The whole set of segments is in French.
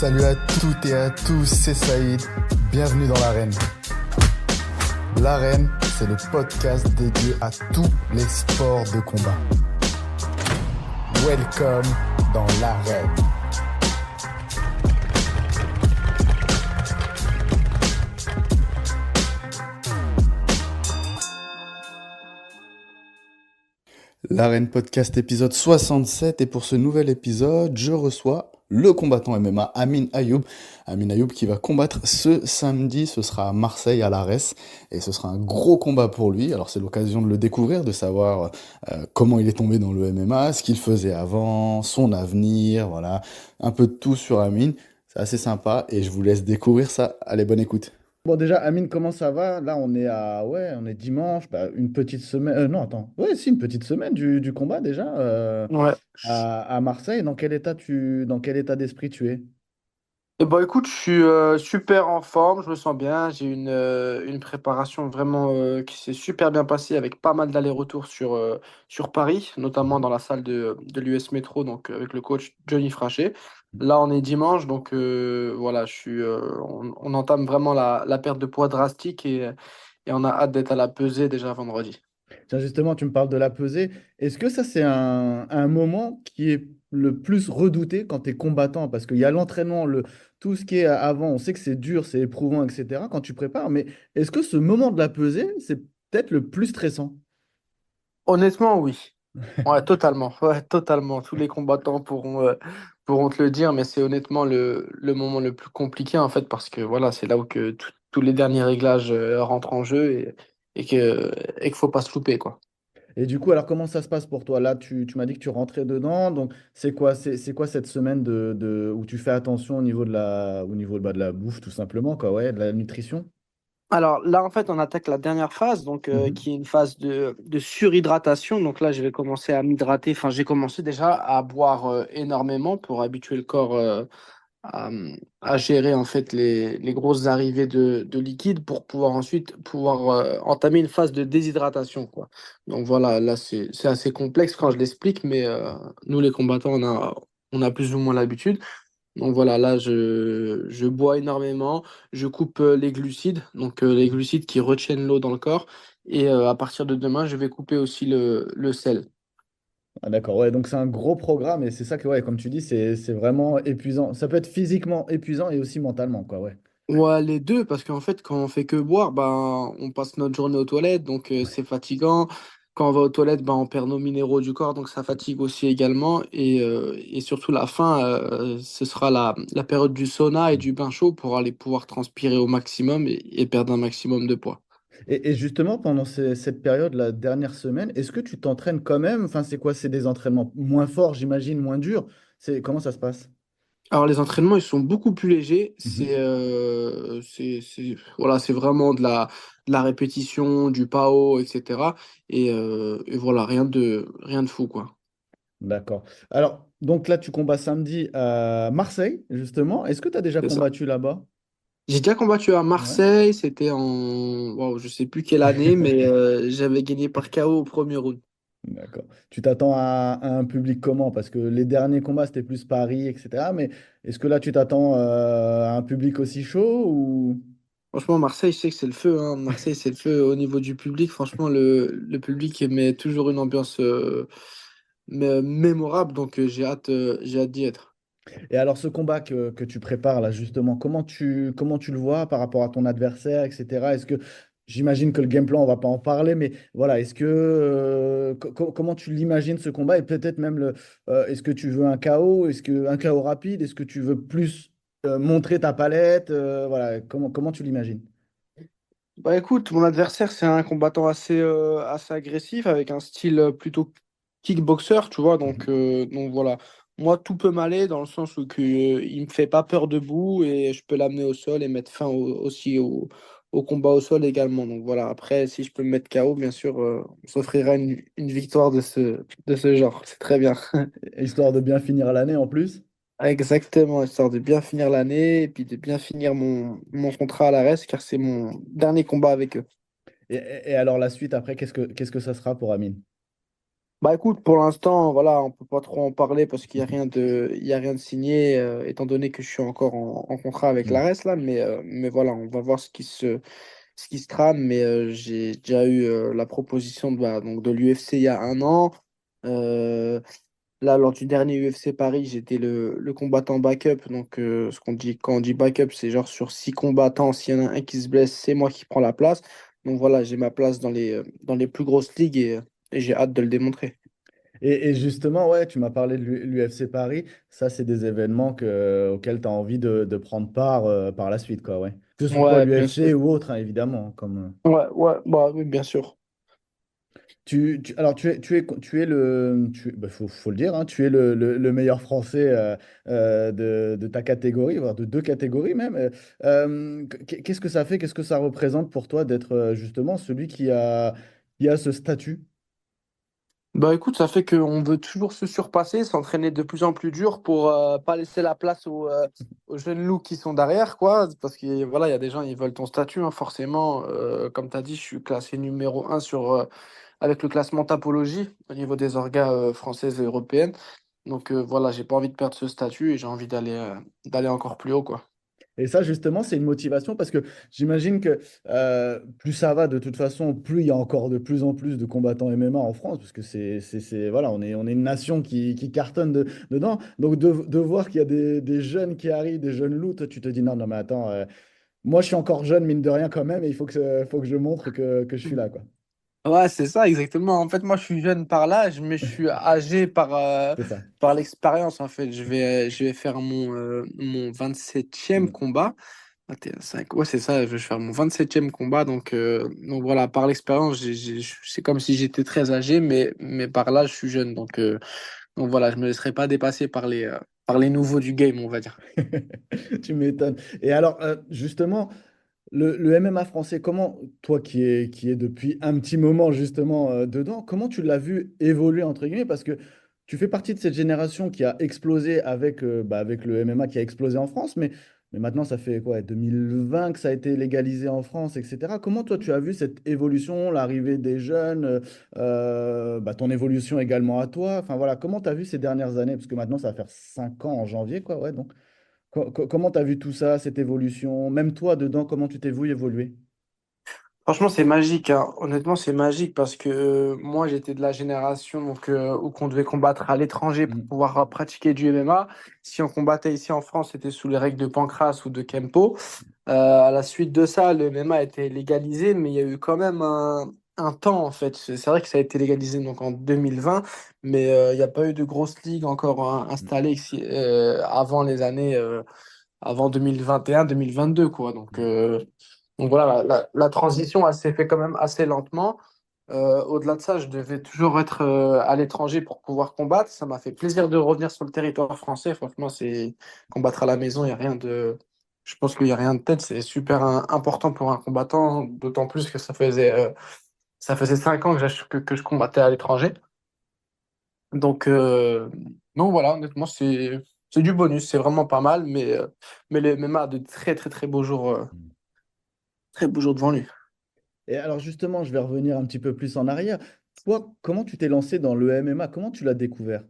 Salut à toutes et à tous, c'est Saïd. Bienvenue dans l'arène. L'arène, c'est le podcast dédié à tous les sports de combat. Welcome dans l'arène. L'arène podcast épisode 67 et pour ce nouvel épisode, je reçois le combattant MMA Amin Ayoub. Amin Ayoub qui va combattre ce samedi, ce sera à Marseille à l'Arès et ce sera un gros combat pour lui. Alors c'est l'occasion de le découvrir, de savoir comment il est tombé dans le MMA, ce qu'il faisait avant, son avenir, voilà, un peu de tout sur Amin. C'est assez sympa et je vous laisse découvrir ça. Allez, bonne écoute. Bon, déjà, Amine, comment ça va? Là, on est dimanche, bah, une petite semaine. Non, attends. Ouais, si, une petite semaine du combat déjà Ouais. à Marseille. Dans quel état d'esprit tu es? Et bon, écoute, je suis super en forme, je me sens bien. J'ai une préparation vraiment qui s'est super bien passée avec pas mal d'allers-retours sur Paris, notamment dans la salle de l'US Métro, donc avec le coach Johnny Frachet. Là, on est dimanche, donc voilà, on entame vraiment la perte de poids drastique et on a hâte d'être à la pesée déjà vendredi. Tiens, justement, tu me parles de la pesée. Est-ce que ça, c'est un moment qui est le plus redouté quand tu es combattant? Parce qu'il y a l'entraînement, tout ce qui est avant, on sait que c'est dur, c'est éprouvant, etc. quand tu prépares. Mais est-ce que ce moment de la pesée, c'est peut-être le plus stressant? Honnêtement, oui. Ouais, totalement. Ouais, totalement. Tous les combattants pourront te le dire, mais c'est honnêtement le moment le plus compliqué, en fait, parce que voilà, c'est là où que tous les derniers réglages rentrent en jeu et qu'il faut pas se louper, quoi. Et du coup, alors comment ça se passe pour toi? Là, tu m'as dit que tu rentrais dedans. Donc, c'est quoi cette semaine où tu fais attention au niveau bah, de la bouffe, tout simplement, quoi, ouais, de la nutrition? Alors là, en fait, on attaque la dernière phase, donc Mhm. qui est une phase de surhydratation. Donc là, je vais commencer à m'hydrater. Enfin, j'ai commencé déjà à boire énormément pour habituer le corps à, à gérer en fait les grosses arrivées de liquide pour pouvoir ensuite pouvoir entamer une phase de déshydratation, quoi. Donc voilà, là c'est assez complexe quand je l'explique, mais nous les combattants on a plus ou moins l'habitude. Donc voilà, là je bois énormément, je coupe les glucides, donc les glucides qui retiennent l'eau dans le corps, et à partir de demain je vais couper aussi le sel. Ah, d'accord, ouais, donc c'est un gros programme et c'est ça que, ouais, comme tu dis, c'est vraiment épuisant. Ça peut être physiquement épuisant et aussi mentalement, quoi, ouais. Ouais, les deux, parce qu'en fait, quand on fait que boire, ben, on passe notre journée aux toilettes, donc c'est fatigant. Quand on va aux toilettes, ben, on perd nos minéraux du corps, donc ça fatigue aussi également. Et surtout, la fin, ce sera la période du sauna et du bain chaud pour aller pouvoir transpirer au maximum et perdre un maximum de poids. Et justement, pendant cette période, la dernière semaine, est-ce que tu t'entraînes quand même? Enfin, c'est quoi? C'est des entraînements moins forts, j'imagine, moins durs. Comment ça se passe? Alors, les entraînements, ils sont beaucoup plus légers. Mhm. Voilà, c'est vraiment de la répétition, du PAO, etc. Et voilà, rien de fou, quoi. D'accord. Alors, donc là, tu combats samedi à Marseille, justement. Est-ce que tu as déjà C'est ça. combattu là-bas? J'ai déjà combattu à Ouais. Marseille, c'était en, wow, je sais plus quelle année, mais j'avais gagné par KO au premier round. D'accord. Tu t'attends à un public comment? Parce que les derniers combats, c'était plus Paris, etc. Mais est-ce que là, tu t'attends à un public aussi chaud ou... Franchement, Marseille, je sais que c'est le feu, hein. Marseille, c'est le feu au niveau du public. Franchement, le public met toujours une ambiance mémorable, donc j'ai hâte d'y être. Et alors, ce combat que tu prépares là, justement, comment tu le vois par rapport à ton adversaire, etc. Est-ce que, j'imagine que le game plan, on va pas en parler, mais voilà, comment tu l'imagines ce combat et peut-être même est-ce que tu veux un KO, un KO rapide, est-ce que tu veux plus montrer ta palette, voilà, comment tu l'imagines? Bah écoute, mon adversaire, c'est un combattant assez agressif, avec un style plutôt kickboxer, tu vois, Mhm. donc voilà. Moi, tout peut m'aller dans le sens où il me fait pas peur debout et je peux l'amener au sol et mettre fin aussi au combat au sol également. Donc voilà, après, si je peux me mettre KO, bien sûr, on s'offrira une victoire de ce genre. C'est très bien. Histoire de bien finir l'année en plus. Exactement, histoire de bien finir l'année et puis de bien finir mon contrat à la reste, car c'est mon dernier combat avec eux. Et alors la suite après, qu'est-ce que ça sera pour Amine? Bah écoute, pour l'instant, voilà, on peut pas trop en parler parce qu'il y a rien de signé, étant donné que je suis encore en contrat avec Hmm. l'ARES là, mais voilà, on va voir ce qui se trame. Mais j'ai déjà eu la proposition donc de l'UFC il y a un an. Euh, Là, lors du dernier UFC Paris, j'étais le combattant backup. Donc, ce qu'on dit, quand on dit backup, c'est genre sur 6 combattants, s'il y en a un qui se blesse, c'est moi qui prends la place. Donc voilà, j'ai ma place dans les plus grosses ligues et j'ai hâte de le démontrer. Et justement, ouais, tu m'as parlé de l'UFC Paris. Ça, c'est des événements auxquels tu as envie de prendre part par la suite, quoi, ouais. Que ce soit Ouais, bien l'UFC sûr. ou autre, hein, évidemment. Ouais, ouais, bah oui, bien sûr. Alors, tu es bah, faut le dire, hein, tu es le meilleur Français de ta catégorie, voire de deux catégories même. Qu'est-ce que ça fait, qu'est-ce que ça représente pour toi d'être justement celui qui a ce statut? Bah écoute, ça fait qu'on veut toujours se surpasser, s'entraîner de plus en plus dur pour pas laisser la place aux jeunes loups qui sont derrière, quoi. Parce que voilà, il y a des gens, ils veulent ton statut, hein, forcément. Comme tu as dit, je suis classé numéro un avec le classement Tapologie au niveau des orgas françaises et européennes. Donc voilà, j'ai pas envie de perdre ce statut et j'ai envie d'aller encore plus haut, quoi. Et ça, justement, c'est une motivation parce que j'imagine que plus ça va, de toute façon, plus il y a encore de plus en plus de combattants MMA en France, parce que voilà, on est une nation qui cartonne dedans. Donc, de voir qu'il y a des jeunes qui arrivent, des jeunes loups, toi, tu te dis non, non, mais attends, moi, je suis encore jeune, mine de rien, quand même, et faut que je montre que je suis là, quoi. Ouais, c'est ça, exactement. En fait, moi, je suis jeune par l'âge, mais je suis âgé C'est ça. par l'expérience, en fait. Je vais faire mon 27e Mm. combat. 21, ouais, c'est ça, je vais faire mon 27e combat. Donc voilà, par l'expérience, c'est comme si j'étais très âgé, mais par là, je suis jeune. Donc voilà, je me laisserai pas dépasser par les nouveaux du game, on va dire. Tu m'étonnes. Et alors, justement, le MMA français, comment, toi qui est depuis un petit moment justement dedans, comment tu l'as vu évoluer entre guillemets? Parce que tu fais partie de cette génération qui a explosé avec le MMA qui a explosé en France, mais maintenant ça fait quoi, 2020 que ça a été légalisé en France, etc. Comment toi tu as vu cette évolution, l'arrivée des jeunes, ton évolution également à toi? Enfin voilà, comment tu as vu ces dernières années? Parce que maintenant ça va faire 5 ans en janvier, quoi, ouais, donc. Comment tu as vu tout ça, cette évolution? Même toi, dedans, comment tu t'es vu évoluer? Franchement, c'est magique, hein. Honnêtement, c'est magique parce que moi, j'étais de la génération où qu'on devait combattre à l'étranger pour Mm. pouvoir pratiquer du MMA. Si on combattait ici en France, c'était sous les règles de Pancras ou de Kempo. À la suite de ça, le MMA a été légalisé, mais il y a eu quand même un temps, en fait. C'est vrai que ça a été légalisé donc en 2020, mais il n'y a pas eu de grosse ligue encore Mm. installée ici, avant les années, avant 2021-2022, quoi. Donc voilà, la transition, elle s'est fait quand même assez lentement. Au-delà de ça, je devais toujours être à l'étranger pour pouvoir combattre. Ça m'a fait plaisir de revenir sur le territoire français. Franchement, c'est combattre à la maison, il y a rien de. Je pense qu'il n'y a rien de tête. C'est super important pour un combattant, d'autant plus que ça faisait 5 ans que je combattais à l'étranger. Donc, euh, donc voilà, honnêtement, c'est du bonus. C'est vraiment pas mal, mais le MMA a de très, très, Mm. très beaux jours devant lui. Et alors justement, je vais revenir un petit peu plus en arrière. Toi, comment tu t'es lancé dans le MMA? Comment tu l'as découvert?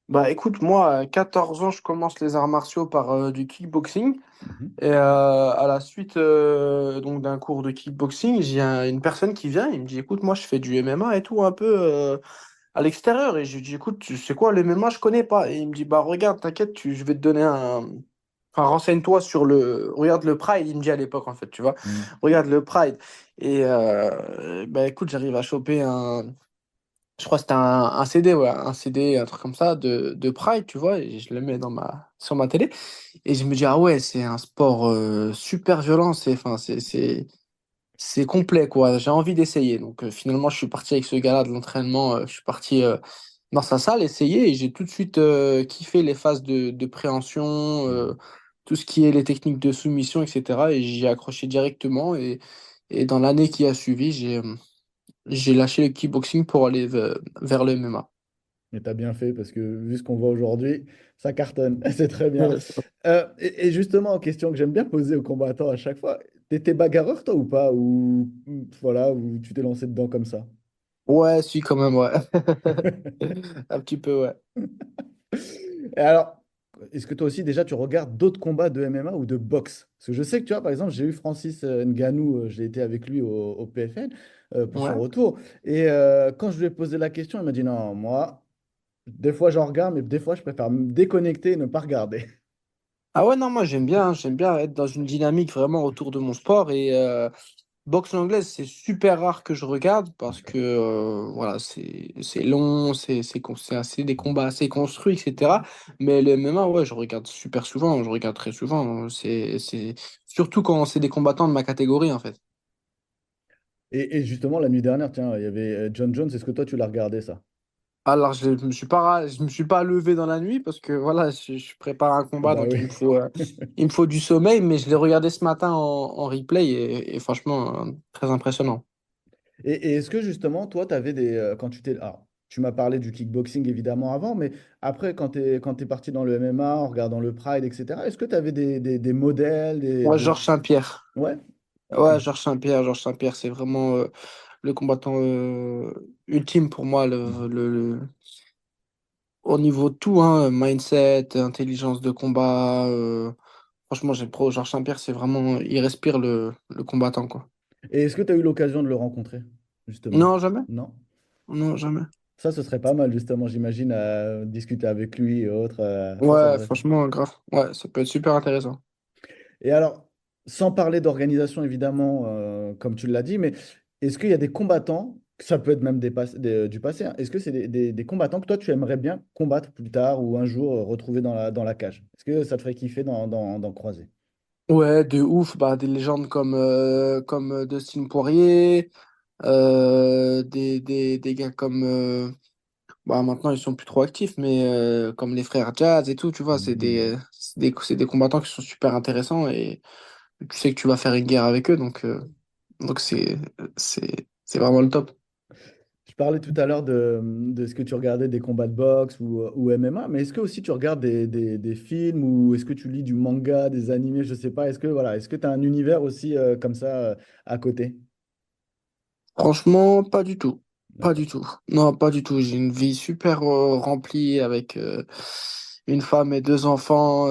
Bah écoute, moi, à 14 ans, je commence les arts martiaux par du kickboxing. Mhm. Et à la suite donc d'un cours de kickboxing, une personne qui vient, il me dit, écoute, moi, je fais du MMA et tout un peu à l'extérieur. Et je lui dis, écoute, tu sais quoi, le MMA, je connais pas. Et il me dit, bah regarde, t'inquiète, je vais te donner un. Enfin, renseigne-toi sur le. Regarde le Pride, il me dit à l'époque, en fait, tu vois. Mm. Regarde le Pride. Et bah écoute, j'arrive à choper je crois que c'était un CD, ouais, un CD, un truc comme ça de Pride, tu vois, et je le mets sur ma télé. Et je me dis, ah ouais, c'est un sport super violent, enfin, c'est complet, quoi. J'ai envie d'essayer. Donc finalement, je suis parti avec ce gars-là de l'entraînement, je suis parti dans sa salle essayer et j'ai tout de suite kiffé les phases de préhension, Mm. tout ce qui est les techniques de soumission, etc. Et j'y ai accroché directement. Et dans l'année qui a suivi, j'ai lâché le kickboxing pour aller vers le MMA. Et t'as bien fait parce que vu ce qu'on voit aujourd'hui, ça cartonne. C'est très bien. Ouais, Et justement, question que j'aime bien poser aux combattants à chaque fois, t'étais bagarreur toi ou pas? Ou voilà, ou tu t'es lancé dedans comme ça? Ouais, si, quand même, ouais. Un petit peu, ouais. Et alors, est-ce que toi aussi, déjà, tu regardes d'autres combats de MMA ou de boxe? Parce que je sais que, tu vois, par exemple, j'ai eu Francis Ngannou, j'ai été avec lui au PFL pour son Ouais. retour. Et quand je lui ai posé la question, il m'a dit, non, moi, des fois, j'en regarde, mais des fois, je préfère me déconnecter et ne pas regarder. Ah ouais, non, moi j'aime bien être dans une dynamique vraiment autour de mon sport et boxe anglaise, c'est super rare que je regarde parce que voilà, c'est long, c'est assez des combats assez construits, etc. Mais le MMA, ouais, je regarde super souvent, je regarde très souvent. C'est surtout quand c'est des combattants de ma catégorie en fait. Et justement, la nuit dernière, tiens, il y avait John Jones. Est-ce que toi, tu l'as regardé, ça? Alors je me suis pas levé dans la nuit parce que voilà, je prépare un combat Bah donc oui. il me faut du sommeil, mais je l'ai regardé ce matin en replay et franchement très impressionnant. Et est-ce que justement, toi, tu avais des. Quand tu t'es. Alors, tu m'as parlé du kickboxing évidemment avant, mais après, quand tu es parti dans le MMA, en regardant le Pride, etc., est-ce que tu avais des modèles, Ouais, Georges Saint-Pierre. Ouais, ok. Ouais, Georges Saint-Pierre, c'est vraiment le combattant ultime pour moi, au niveau de tout, hein, mindset, intelligence de combat. Franchement, j'aime trop. Georges Saint-Pierre, c'est vraiment, il respire le combattant, quoi. Et est-ce que tu as eu l'occasion de le rencontrer, justement? Non, jamais. Non? Non, jamais. Ça, ce serait pas mal, justement, j'imagine, à discuter avec lui et autres. Ça Ouais, devrait être. franchement, grave. Ouais, ça peut être super intéressant. Et alors, sans parler d'organisation, évidemment, comme tu l'as dit, mais est-ce qu'il y a des combattants, ça peut être même du passé, hein, est-ce que c'est des combattants que toi, tu aimerais bien combattre plus tard ou un jour retrouver dans la cage? Est-ce que ça te ferait kiffer d'en croiser? Ouais, de ouf. Bah, des légendes comme Dustin Poirier, des gars comme. Bah, maintenant, ils sont plus trop actifs, mais comme les frères Jazz et tout, tu vois, Mhm. c'est des combattants qui sont super intéressants et tu sais que tu vas faire une guerre avec eux, donc c'est vraiment le top. Je parlais tout à l'heure de ce que tu regardais des combats de boxe ou MMA, mais est-ce que aussi tu regardes des films ou est-ce que tu lis du manga, des animés, je sais pas, est-ce que tu as un univers aussi comme ça à côté? Franchement, pas du tout. Pas du D'accord. tout. Non, pas du tout. J'ai une vie super remplie avec une femme et deux enfants,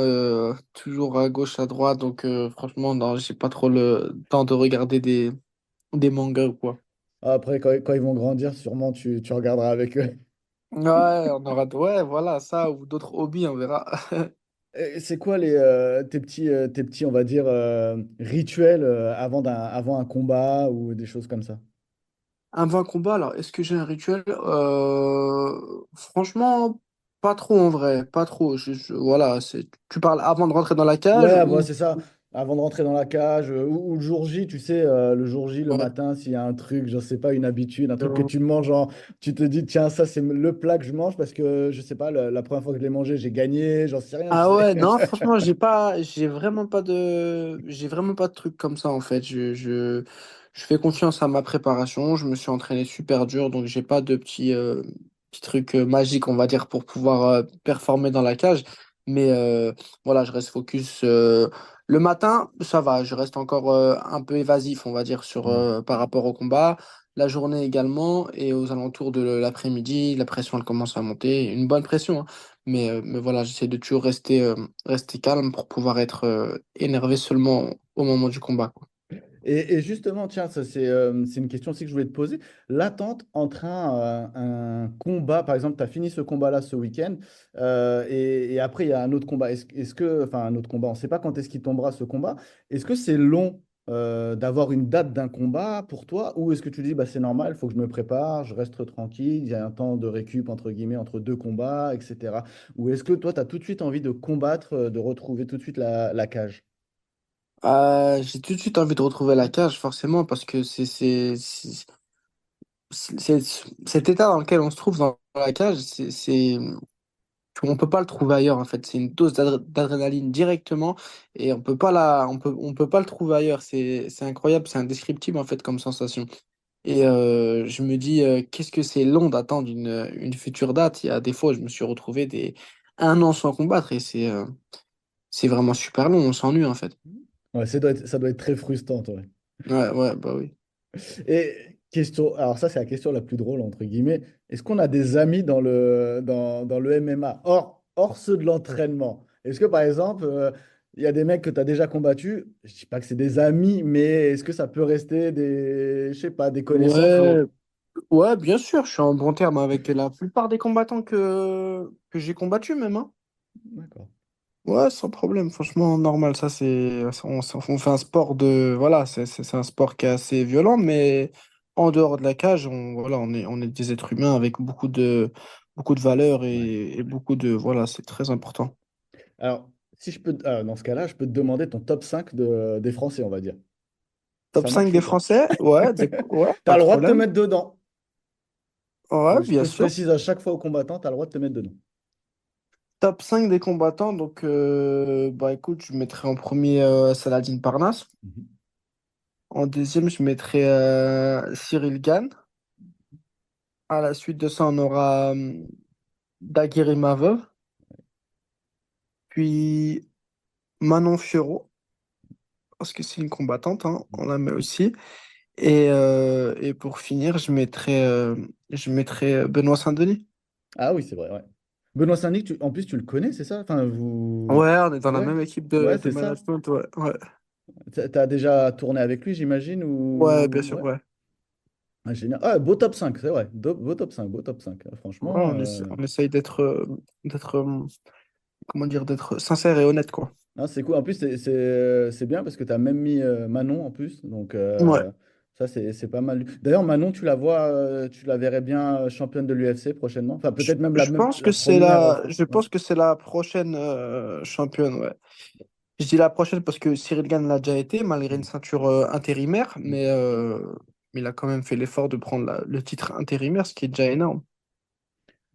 toujours à gauche, à droite, donc franchement, non, j'ai pas trop le temps de regarder des mangas ou quoi. Après, quand ils vont grandir, sûrement tu regarderas avec eux. Ouais, on aura, ouais, voilà, ça ou d'autres hobbies, on verra. Et c'est quoi tes petits, on va dire, rituels avant un combat ou des choses comme ça? Avant un combat, alors, est-ce que j'ai un rituel? Franchement, pas trop en vrai, pas trop. Voilà, tu parles avant de rentrer dans la cage Ouais, bah, ou... c'est ça. Avant de rentrer dans la cage ou le jour J, tu sais, le jour J, le Ouais. matin, s'il y a un truc, je sais pas, une habitude, un truc que tu manges, genre, tu te dis, tiens, ça, c'est le plat que je mange parce que, je sais pas, la première fois que je l'ai mangé, j'ai gagné, j'en sais rien, tu Ah sais. ouais, non, franchement, j'ai vraiment pas de truc comme ça en fait. Je fais confiance à ma préparation. Je me suis entraîné super dur, donc j'ai pas de petits trucs magiques, on va dire, pour pouvoir performer dans la cage. Mais voilà, je reste focus. Le matin, ça va, je reste encore un peu évasif, on va dire, Hmm. par rapport au combat. La journée également, et aux alentours de l'après-midi, la pression elle commence à monter. Une bonne pression, hein. Mais voilà, j'essaie de toujours rester calme pour pouvoir être énervé seulement au moment du combat, quoi. Et justement, tiens, ça c'est une question aussi que je voulais te poser. L'attente entre un combat, par exemple, tu as fini ce combat-là ce week-end, et après il y a un autre combat. Enfin un autre combat, on ne sait pas quand est-ce qu'il tombera ce combat. Est-ce que c'est long d'avoir une date d'un combat pour toi, ou est-ce que tu dis bah, c'est normal, il faut que je me prépare, je reste tranquille, il y a un temps de récup entre guillemets entre deux combats, etc. Ou est-ce que toi, tu as tout de suite envie de combattre, de retrouver tout de suite la cage? J'ai tout de suite envie de retrouver la cage, forcément, parce que cet état dans lequel on se trouve dans la cage, on peut pas le trouver ailleurs, en fait. C'est une dose d'adrénaline directement et on peut pas le trouver ailleurs. C'est incroyable, c'est indescriptible, en fait, comme sensation. Et je me dis, qu'est-ce que c'est long d'attendre une future date. Il y a des fois, je me suis retrouvé un an sans combattre et c'est vraiment super long. On s'ennuie en fait. Ouais, ça doit être très frustrant, toi. Ouais, ouais, bah oui. Question, alors ça, c'est la question la plus drôle, entre guillemets. Est-ce qu'on a des amis dans le MMA, hors ceux de l'entraînement? Est-ce que, par exemple, il y a des mecs que tu as déjà combattus, je dis pas que c'est des amis, mais est-ce que ça peut rester je sais pas, des connaissances Ouais, ouais, bien sûr, je suis en bon terme avec la plupart des combattants que j'ai combattus même, hein. D'accord. Ouais, sans problème, franchement, normal. Ça, on fait un sport de. Voilà, c'est un sport qui est assez violent, mais en dehors de la cage, voilà, on est des êtres humains avec beaucoup de valeurs Ouais. et beaucoup de. Voilà, c'est très important. Alors, si je peux, dans ce cas-là, je peux te demander ton top 5 des Français, on va dire. Top Ça 5 marche ou des pas? Français? Ouais, ouais, Tu as pas le de droit de te problème. mettre dedans. Ouais, bien Que je sûr. précise à chaque fois aux combattants, tu as le droit de te mettre dedans. Top 5 des combattants. Donc, bah écoute, je mettrai en premier Saladin Parnasse. Mhm. En deuxième, je mettrai Cyril Gane. À la suite de ça, on aura Daguerre Maveuve, puis Manon Fiorot, parce que c'est une combattante, hein, on la met aussi. Et pour finir, je mettrai Benoît Saint-Denis. Ah oui, c'est vrai, ouais. Benoît Saint-Denis, en plus, tu le connais, c'est ça? Enfin, Ouais, on est dans la Ouais, même équipe ouais, de c'est ça. management, ouais. Ouais, T'as déjà tourné avec lui, j'imagine, ouais, bien ou... sûr, Ouais. ouais. Ah, génial. Ah, beau top 5, c'est vrai. Beau top 5, beau top 5. Ouais, Franchement, on essaye d'être, comment dire, d'être sincère et honnête, quoi. ah, c'est cool. En plus, c'est bien parce que tu as même mis Manon en plus. Donc, Ouais. ça, c'est pas mal. D'ailleurs, Manon, tu la vois, tu la verrais bien championne de l'UFC prochainement. Enfin, Je, peut-être même je même pense la que c'est première. je Ouais. pense que c'est la prochaine championne, ouais. Je dis la prochaine parce que Cyril Gane l'a déjà été, malgré une ceinture intérimaire, mais il a quand même fait l'effort de prendre le titre intérimaire, ce qui est déjà énorme.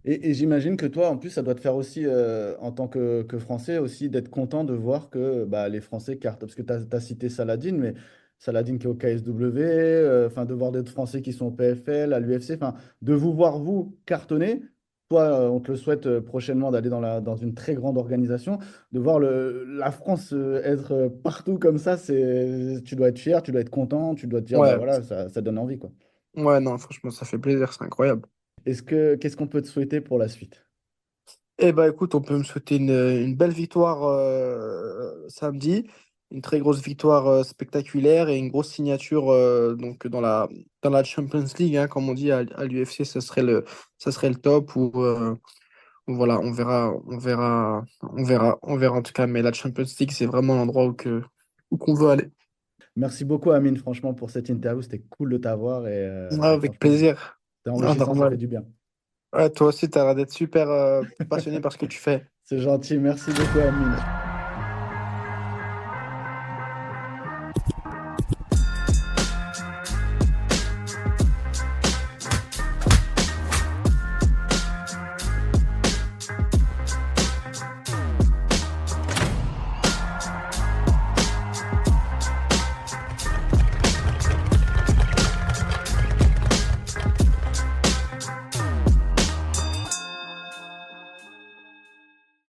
Et j'imagine que toi, en plus, ça doit te faire aussi, en tant que Français, aussi d'être content de voir que bah, les Français cartent. Parce que tu as cité Saladin, mais Saladin qui est au KSW, enfin, de voir d'autres Français qui sont au PFL, à l'UFC, enfin, de vous voir, vous, cartonner. Toi, on te le souhaite prochainement d'aller dans une très grande organisation, de voir la France être partout comme ça, tu dois être fier, tu dois être content, tu dois te dire, bah Ouais, voilà, ça donne envie, quoi. ouais, non, franchement, ça fait plaisir, c'est incroyable. Qu'est-ce qu'on peut te souhaiter pour la suite? Eh ben, écoute, on peut me souhaiter une belle victoire samedi, une très grosse victoire spectaculaire et une grosse signature donc dans la Champions League, hein, comme on dit à l'UFC, ça serait le top ou voilà, on verra en tout cas, mais la Champions League, c'est vraiment l'endroit où qu'on veut aller. Merci beaucoup, Amine, franchement, pour cette interview. C'était cool de t'avoir Ouais, et avec franchement, plaisir. c'était Ah, enrichissant, ça fait normal. du bien. Ouais, toi aussi, tu as l'air d'être super passionné par ce que tu fais. C'est gentil. Merci beaucoup, Amine.